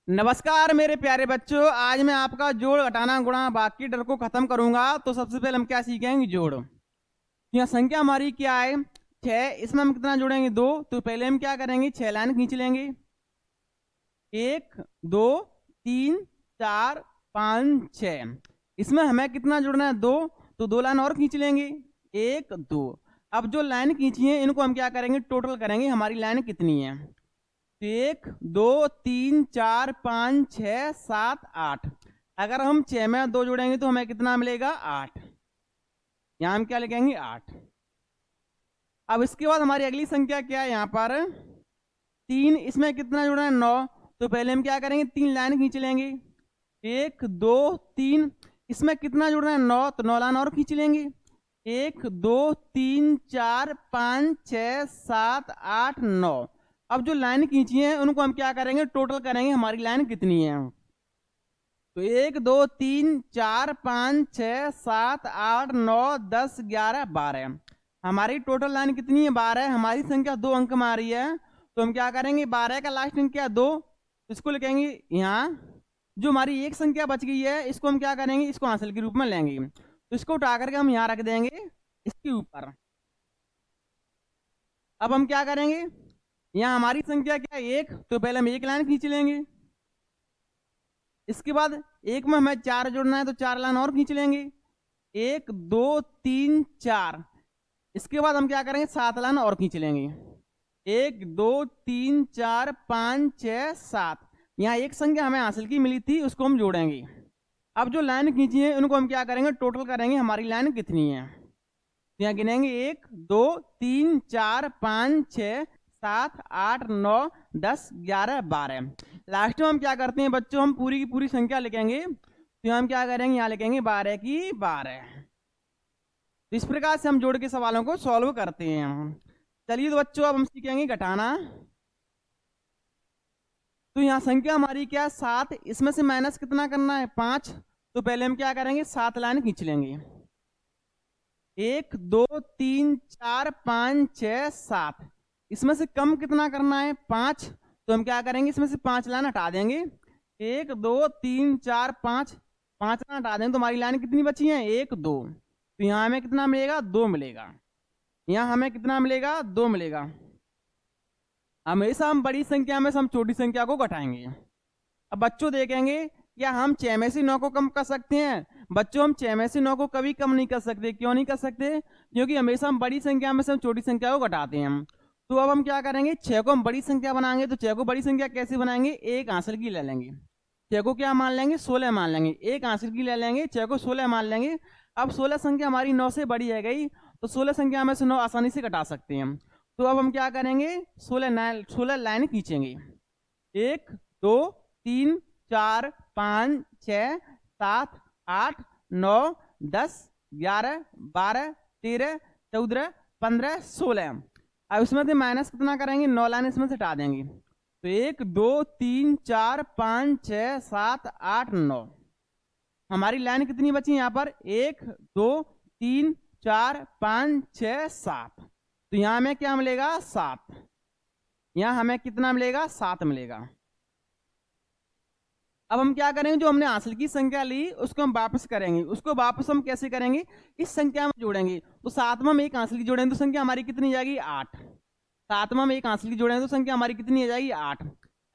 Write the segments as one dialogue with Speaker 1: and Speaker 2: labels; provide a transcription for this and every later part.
Speaker 1: नमस्कार मेरे प्यारे बच्चों, आज मैं आपका जोड़ घटाना गुणा बाकी डर को खत्म करूंगा। तो सबसे पहले हम क्या सीखेंगे? जोड़। यहाँ संख्या हमारी क्या है? 6। इसमें हम कितना जोड़ेंगे? 2। तो पहले हम क्या करेंगे? 6 लाइन खींच लेंगे। 1 2 3 4 5 6। इसमें हमें कितना जोड़ना है? 2। तो 2 लाइन और खींच लेंगे। 1 2। अब जो लाइन खींची है इनको हम क्या करेंगे? टोटल करेंगे हमारी लाइन कितनी है। 1 2 3 4 5 6 7 8। अगर हम 6 में 2 जोड़ेंगे तो हमें कितना मिलेगा? 8। यहां हम क्या लिखेंगे? 8। अब इसके बाद हमारी अगली संख्या क्या है? यहाँ पर 3। इसमें कितना जोड़ना है? 9। तो पहले हम क्या करेंगे? 3 लाइन खींच लेंगे। 1 2 3। इसमें कितना जोड़ना है? 9। तो 9 लाइन और खींच लेंगे। 1 2 3 4 5 6 7 8 9। अब जो लाइन खींची है उनको हम क्या करेंगे? टोटल करेंगे हमारी लाइन कितनी है। तो 1 2 3 4 5 6 7 8 9 10 11 12। हमारी टोटल लाइन कितनी है? 12। हमारी संख्या 2 अंक में आ रही है तो हम क्या करेंगे? 12 का लास्ट अंक क्या? 2। इसको लिखेंगे यहाँ। जो हमारी एक संख्या बच गई है इसको हम क्या करेंगे? इसको हासिल के रूप में लेंगे। तो इसको उठा करके हम यहाँ रख देंगे इसके ऊपर। अब हम क्या करेंगे? यहाँ हमारी संख्या क्या है? 1। तो पहले हम 1 लाइन खींच लेंगे। इसके बाद 1 में हमें 4 जोड़ना है तो 4 लाइन और खींच लेंगे। 1 2 3 4। इसके बाद हम क्या करेंगे? 7 लाइन और खींच लेंगे। 1 2 3 4 5 6 7। यहाँ एक संख्या हमें हासिल की मिली थी उसको हम जोड़ेंगे। अब जो लाइन खींची है उनको हम क्या करेंगे? टोटल करेंगे हमारी लाइन कितनी है। तो यहाँ गिनेंगे 1 2 3 4 5 6 7 8 9 10 11 12। लास्ट में हम क्या करते हैं बच्चों? हम पूरी की पूरी संख्या लिखेंगे। तो हम क्या करेंगे? यहाँ लिखेंगे 12 की 12। तो इस प्रकार से हम जोड़ के सवालों को सॉल्व करते हैं। चलिए तो बच्चों अब हम सीखेंगे घटाना। तो यहाँ संख्या हमारी क्या है? 7। इसमें से माइनस कितना करना है? 5। तो पहले हम क्या करेंगे? 7 लाइन खींच लेंगे। 1 2 3 4 5 6 7। इसमें से कम कितना करना है? 5। तो हम क्या करेंगे? इसमें से 5 लाइन हटा देंगे। 1 2 3 4 5। 5 लाइन हटा देंगे तो हमारी लाइन कितनी बची है? 1 2। तो यहाँ हमें कितना मिलेगा? 2 मिलेगा। यहाँ हमें कितना मिलेगा? 2 मिलेगा। हमेशा हम बड़ी संख्या में से हम छोटी संख्या को घटाएंगे। अब बच्चों देखेंगे क्या हम 6 में से 9 को कम कर सकते हैं? बच्चों हम 6 में से 9 को कभी कम नहीं कर सकते। क्यों नहीं कर सकते? क्योंकि हमेशा हम बड़ी संख्या में से हम छोटी संख्या को घटाते हैं। तो अब हम क्या करेंगे? 6 को हम बड़ी संख्या बनाएंगे। तो 6 को बड़ी संख्या कैसे बनाएंगे? एक हासिल की ले लेंगे। 6 को क्या मान लेंगे? 16 मान लेंगे। एक हासिल की ले लेंगे, 6 को 16 मान लेंगे। अब 16 संख्या हमारी 9 से बड़ी है गई तो 16 संख्या में से 9 आसानी से घटा सकते हैं। तो अब हम क्या करेंगे? 16 लाइन खींचेंगे। 1 2 3 4 5 6 7 8 9 10 11 12 13 14 15 16। अब इसमें से माइनस कितना करेंगे? 9 लाइन इसमें से हटा देंगे। तो 1 2 3 4 5 6 7 8 9। हमारी लाइन कितनी बची यहाँ पर? 1 2 3 4 5 6 7। तो यहाँ हमें क्या मिलेगा? 7। यहाँ हमें कितना मिलेगा? 7 मिलेगा। अब हम क्या करेंगे? जो हमने हासिल की संख्या ली उसको हम वापस करेंगे। उसको वापस हम कैसे करेंगे? इस संख्या में जोड़ेंगे। तो 7 में हम एक हासिल की जोड़ेंगे तो संख्या हमारी कितनी जाएगी? 8। 7 में हम एक हासिल की जोड़ेंगे तो संख्या हमारी कितनी आ जाएगी? 8।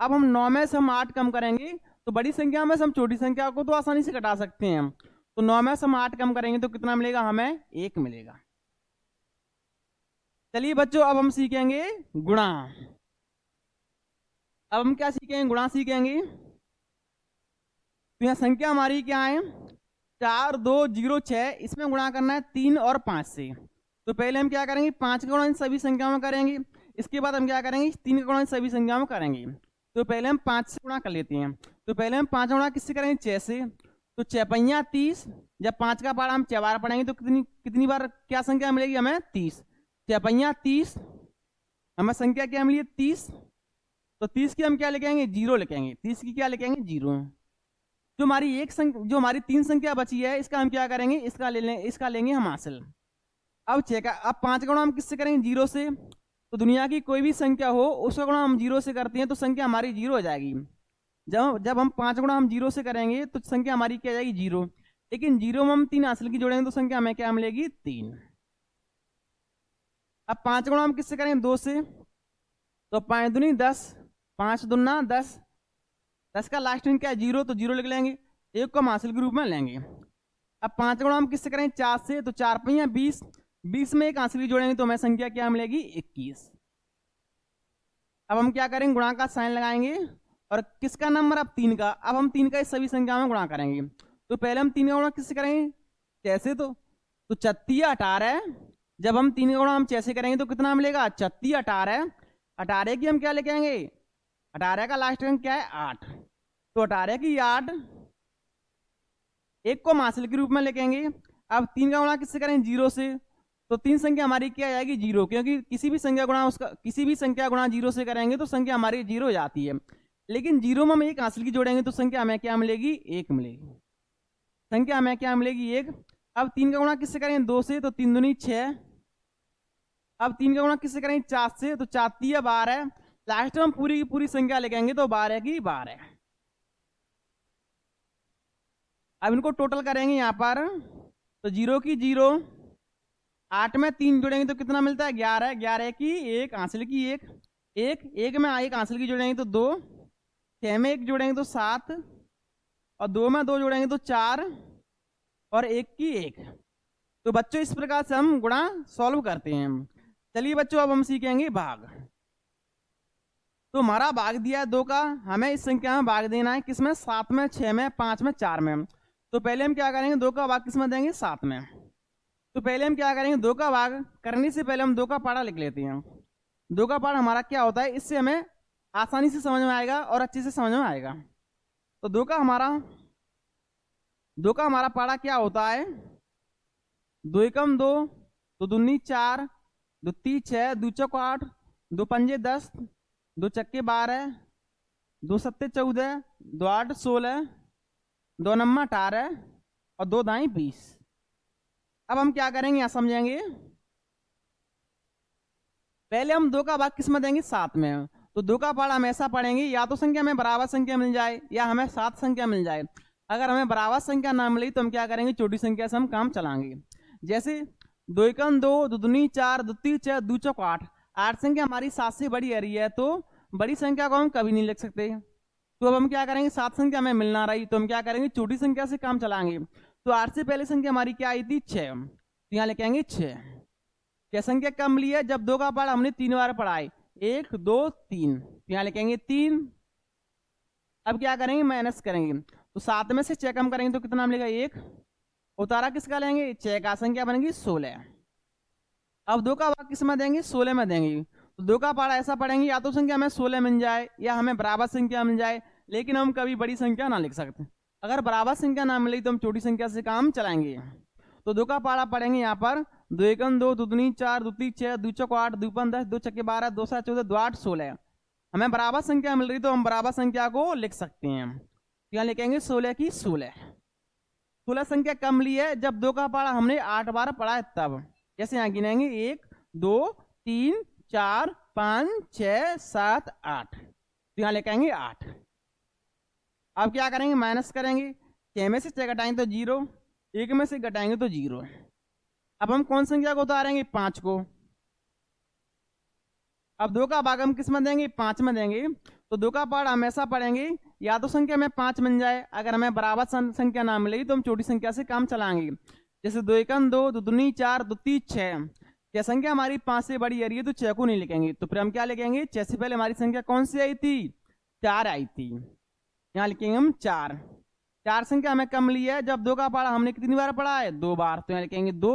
Speaker 1: अब हम 9 में से हम 8 कम करेंगे तो बड़ी संख्या में से हम छोटी संख्या को तो आसानी से घटा सकते हैं। तो 9 में से हम 8 कम करेंगे तो कितना मिलेगा? हमें 1 मिलेगा। चलिए बच्चों अब हम सीखेंगे गुणा। अब हम क्या सीखेंगे? गुणा सीखेंगे। तो यहाँ संख्या हमारी क्या है? 4 2 0 6। इसमें गुणा करना है 3 और 5 से। तो पहले हम क्या करेंगे? 5 का गुणा इन सभी संख्याओं में करेंगे। इसके बाद हम क्या करेंगे? 3 का गुणा इन सभी संख्याओं में करेंगे। तो पहले हम 5 से गुणा कर लेते हैं। तो पहले हम 5 गुणा किससे करेंगे? 6 से। तो 6 पहिया 30। जब 5 का पारा हम 6 बार पढ़ेंगे तो कितनी कितनी बार क्या संख्या मिलेगी हमें? 30। 6 पहिया 30। हमें संख्या क्या मिली? 30। तो 30 की हम क्या लिखेंगे? 0 लिखेंगे। 30 की क्या लिखेंगे? 0। जो हमारी 3 संख्या बची है इसका हम क्या करेंगे? इसका लेंगे हम हासिल। अब 5 का गुणा हम किससे करेंगे? 0 से। तो दुनिया की कोई भी संख्या हो उसका गुणा हम 0 से करते हैं तो संख्या हमारी 0 हो जाएगी। जब हम 5 गुणा हम 0 से करेंगे तो संख्या हमारी क्या जाएगी 0, लेकिन 0 में हम 3 हासिल की जोड़ेंगे तो संख्या हमें क्या मिलेगी 3। अब 5 गुणा हम किससे करेंगे 2 से, तो 5 दूनी 10, 5 दूना 10, 10 का लास्ट में क्या है 0, तो 0 लिख लेंगे, 1 को हम हासिल के रूप में लेंगे। अब 5 गुणा हम किससे करेंगे 4 से, तो 4 5 20, 20 में एक हासिल की जोड़ेंगे तो हमें संख्या क्या मिलेगी 21। अब हम क्या करेंगे गुणा का साइन लगाएंगे और किसका नंबर अब 3 का, अब हम 3 का इस सभी संख्या में गुणा करेंगे। तो पहले हम 3 का गुणा किससे करेंगे कैसे, तो 36 18, जब हम 3 का गुणा हम 6 से करेंगे तो कितना मिलेगा 36 18, 18 की हम क्या लेके आएंगे 18 का लास्ट अंक क्या है 8, तो 18 की 8, 1 को हम हासिल के रूप में लेके आएंगे। अब 3 का गुणा किससे करेंगे 0 से, तो 3 संख्या हमारी क्या आएगी 0, क्योंकि किसी भी संख्या गुणा 0 से करेंगे तो संख्या हमारी 0 हो जाती है, लेकिन 0 में हम एक हासिल की जोड़ेंगे तो संख्या हमें क्या मिलेगी 1 मिलेगी, संख्या हमें क्या मिलेगी 1। अब 3 का गुणा किससे करेंगे 2 से, तो 3 दूनी 6, अब 3 का गुणा किससे करेंगे 4 से, तो 4 3 12, लास्ट में हम पूरी की पूरी संख्या लेके आएंगे तो 12 की 12। अब इनको टोटल करेंगे यहाँ पर, तो 0 की 0, 8 में 3 जोड़ेंगे तो कितना मिलता है 11, 11 की 1 हासिल की 1, 1 में 1 हासिल की जोड़ेंगे तो 2, 6 में 1 जोड़ेंगे तो 7, और 2 में 2 जोड़ेंगे तो 4, और 1 की 1। तो बच्चों इस प्रकार से हम गुणा सॉल्व करते हैं। चलिए बच्चों अब हम सीखेंगे भाग। तो हमारा भाग दिया है 2 का, हमें इस संख्या में भाग देना है किसमें 7 में, 6 में, 5 में, 4 में। तो पहले हम क्या करेंगे 2 का भाग किसमें देंगे 7 में। तो पहले हम क्या करेंगे 2 का भाग करने से पहले हम 2 का पाड़ा लिख लेते हैं। 2 का पाड़ा हमारा क्या होता है, इससे हमें आसानी से समझ में आएगा और अच्छे से समझ में आएगा। तो 2 का हमारा पाड़ा क्या होता है, 2 एकम 2, 2 दूनी 4, 2 ती 6, 2 चौक 8, 2 पंजे 10, 2 चक्के 12, 2 सत्ते 14, 2 8 16, 2 नम्मा 18, और 2 दाई 20। अब हम क्या करेंगे यहां समझेंगे, पहले हम 2 का भाग किस में देंगे 7 में। तो 2 का पाड़ा हम ऐसा पढ़ेंगे, या तो संख्या हमें बराबर संख्या मिल जाए या हमें 7 संख्या मिल जाए। अगर हमें बराबर संख्या ना मिली तो हम क्या करेंगे छोटी संख्या से हम काम चलाएंगे। जैसे 2 एकम 2, 2 दूनी 4, 2 ती 6, 2 चौक 8, 8 संख्या हमारी 7 से बड़ी आ रही है तो बड़ी संख्या को हम कभी नहीं लिख सकते। तो अब हम क्या करेंगे 7 संख्या हमें मिल ना रही तो हम क्या करेंगे छोटी संख्या से काम चलाएंगे। तो 8 से पहले संख्या हमारी क्या आई थी 6, तो यहाँ लिखेंगे 6। क्या संख्या कम ली है, जब 2 का पाड़ा हमने 3 बार पढ़ा है 1 2 3, तो यहाँ लिखेंगे 3। अब क्या करेंगे माइनस करेंगे, तो 7 में से 6 कम करेंगे तो कितना मिलेगा 1, उतारा किसका लेंगे 6 का, संख्या बनेगी 16। अब 2 का भाग किस में देंगे 16 में देंगे। तो 2 का पाड़ा ऐसा पढ़ेंगे, या तो संख्या हमें 16 मिल जाए या हमें बराबर संख्या मिल जाए, लेकिन हम कभी बड़ी संख्या ना लिख सकते। अगर बराबर संख्या ना मिली तो हम छोटी संख्या से काम चलाएंगे। तो 2 का पाड़ा पढ़ेंगे यहाँ पर, 2 एकम 2, 2 दूनी 4, 2 ती 6, 2 चौक 8, 2 पंजे 10, 2 चक्के 12, 2 7 14, 2 8 16। हमें बराबर संख्या मिल रही तो हम बराबर संख्या को लिख सकते हैं। यहाँ लिखेंगे 16 की 16। 16 संख्या कम ली है, जब 2 का पाड़ा हमने 8 बार पढ़ा है तब। जैसे यहाँ गिनेंगे 1 2 3 4 5 6 7 8, तो यहाँ लिखेंगे 8। अब क्या करेंगे माइनस करेंगे, 6 में से 6 घटाएंगे तो 0, 1 में से घटाएंगे तो 0। अब हम कौन संख्या को उतारेंगे 5 को। अब 2 का भाग हम किस में देंगे 5 में देंगे। तो 2 का पाठ हमेशा पढ़ेंगे, या तो संख्या हमें 5 मिल जाए, अगर हमें बराबर संख्या ना मिलेगी तो हम छोटी संख्या से काम चलाएंगे। जैसे 2 एकम 2, 2 दूनी 4, 2 ती 6। क्या संख्या हमारी 5 से बड़ी आ रही है तो 6 को नहीं लिखेंगे, तो फिर हम क्या लिखेंगे 6 से पहले हमारी संख्या कौन सी आई थी 4 आई थी, यहाँ लिखेंगे हम 4। 4 संख्या हमें कम ली है, जब 2 का पाड़ा हमने कितनी बार पढ़ा है 2 बार, तो यहाँ लिखेंगे 2।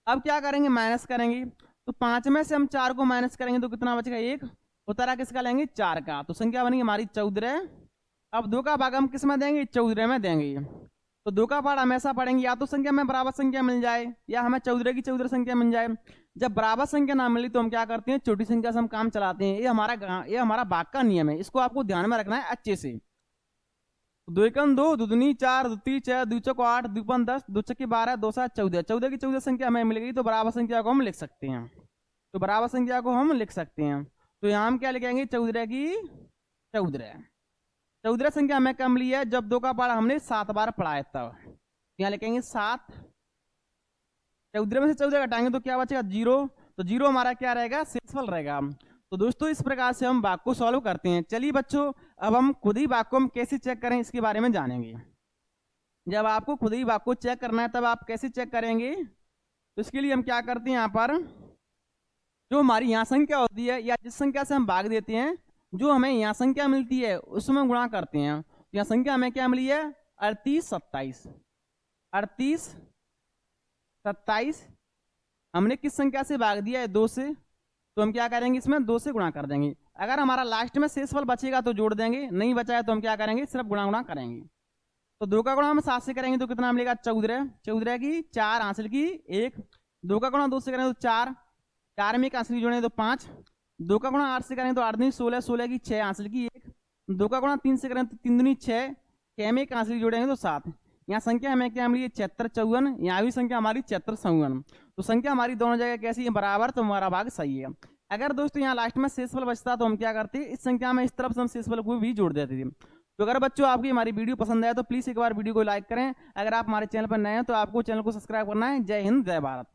Speaker 1: अब क्या करेंगे माइनस करेंगे, तो 5 में से हम 4 को माइनस करेंगे तो कितना बचेगा 1, उतारा किसका लेंगे 4 का, तो संख्या बनेगी हमारी 14। अब 2 का भाग हम किस में देंगे 14 में देंगे। तो 2 का पाठ हमेशा पढ़ेंगे, या तो संख्या में बराबर संख्या मिल जाए या हमें 14 की 14 संख्या मिल जाए। जब बराबर संख्या ना मिली तो हम क्या करते हैं छोटी संख्या से हम काम चलाते हैं। ये हमारा भाग का नियम है, इसको आपको ध्यान में रखना है अच्छे से। 2 एकम 2, 2 दूनी 4, 2 ती 6, 2 चौक 8, 2 पंजे 10, 2 चक्के 12, 2 7 14। 14 की 14 संख्या हमें मिलेगी तो बराबर संख्या को हम लिख सकते हैं। तो यहाँ हम क्या लिखेंगे 14 की 14। 14 संख्या हमें कम ली है जब 2 का पारा हमने 7 बार पढ़ा है तब। यहाँ लिखेंगे 7, 14 में से 14 घटाएंगे तो क्या बचेगा 0, तो 0 हमारा क्या रहेगा शेषफल रहेगा। तो दोस्तों इस प्रकार से हम भाग को सॉल्व करते हैं। चलिए बच्चों अब हम खुद ही भाग को हम कैसे चेक करें इसके बारे में जानेंगे। जब आपको खुद ही भाग को चेक करना है तब आप कैसे चेक करेंगे, तो इसके लिए हम क्या करते हैं, यहाँ पर जो हमारी यहाँ संख्या होती है या जिस संख्या से हम भाग देते हैं, जो हमें यहाँ संख्या मिलती है उसमें गुणा करते हैं। तो यहाँ संख्या हमें क्या मिली है 38 27, 38 27 हमने किस संख्या से भाग दिया है 2 से, तो हम क्या करेंगे इसमें 2 से गुणा कर देंगे। अगर हमारा लास्ट में शेषफल बचेगा तो जोड़ देंगे, नहीं बचा है तो हम क्या करेंगे सिर्फ गुणा करेंगे। तो 2 का गुणा हम 7 से करेंगे तो कितना मिलेगा 14, 14 की 4 हासिल की 1, 2 का गुणा 2 से करेंगे तो 4, 4 में 1 हासिल की जोड़ेंगे तो 5, 2 का गुणा 8 से करेंगे तो 8 दूनी 16, 16 की 6 हासिल की 1, 2 का गुणा 3 से करेंगे तो 3 दूनी 6, 6 में 1 हासिल की जोड़ेंगे तो 7। यहाँ संख्या हमें क्या मिली है 76 54, यहाँ भी संख्या हमारी 76 54। तो संख्या हमारी दोनों जगह कैसी है बराबर, तो हमारा भाग सही है। अगर दोस्तों यहाँ लास्ट में शेषफल बचता तो हम क्या करते, इस संख्या में इस तरफ से हम शेषफल को भी जोड़ देते थे। तो अगर बच्चों आपकी हमारी वीडियो पसंद आए तो प्लीज़ एक बार वीडियो को लाइक करें। अगर आप हमारे चैनल पर नए हैं तो आपको चैनल को सब्सक्राइब करना है। जय हिंद जय भारत।